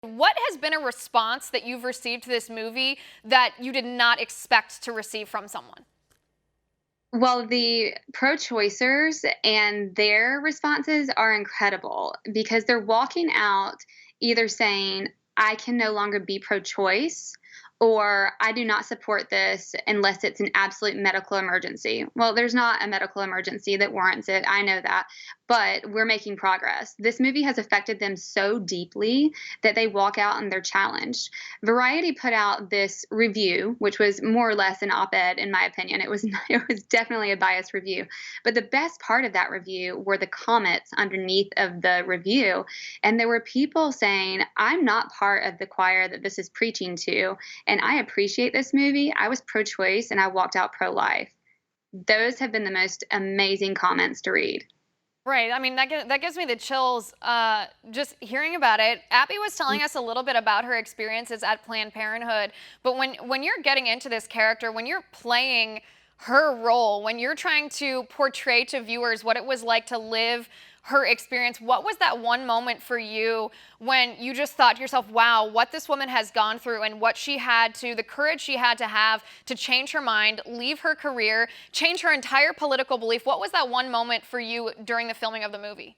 What has been a response that you've received to this movie that you did not expect to receive from someone? Well, the pro-choicers and their responses are incredible because they're walking out either saying, "I can no longer be pro-choice," or "I do not support this unless it's an absolute medical emergency." Well, there's not a medical emergency that warrants it. I know that, but we're making progress. This movie has affected them so deeply that they walk out and they're challenged. Variety put out this review, which was more or less an op-ed in my opinion. It was it was definitely a biased review. But the best part of that review were the comments underneath of the review, and there were people saying, "I'm not part of the choir that this is preaching to, and I appreciate this movie. I was pro-choice and I walked out pro-life." Those have been the most amazing comments to read. Right. I mean, that gives me the chills just hearing about it. Abby was telling us a little bit about her experiences at Planned Parenthood, but when you're getting into this character, when you're playing her role, when you're trying to portray to viewers what it was like to live her experience, what was that one moment for you when you just thought to yourself, wow, what this woman has gone through and what she had to, the courage she had to have to change her mind, leave her career, change her entire political belief? What was that one moment for you during the filming of the movie?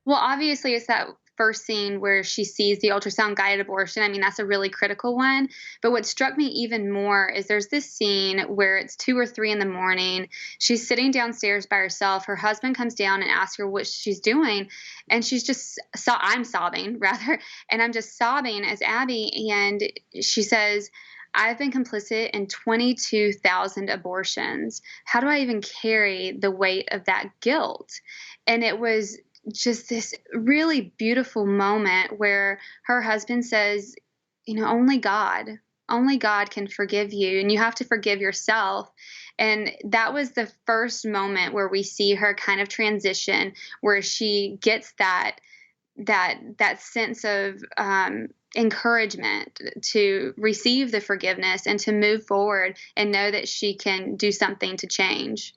Well, obviously, it's that first scene where she sees the ultrasound guided abortion. I mean, that's a really critical one. But what struck me even more is there's this scene where it's 2 or 3 in the morning. She's sitting downstairs by herself. Her husband comes down and asks her what she's doing. And she's just, I'm sobbing rather. And I'm just sobbing as Abby. And she says, "I've been complicit in 22,000 abortions. How do I even carry the weight of that guilt?" And it was just this really beautiful moment where her husband says, only God can forgive you, and you have to forgive yourself. And that was the first moment where we see her kind of transition, where she gets that sense of encouragement to receive the forgiveness and to move forward and know that she can do something to change.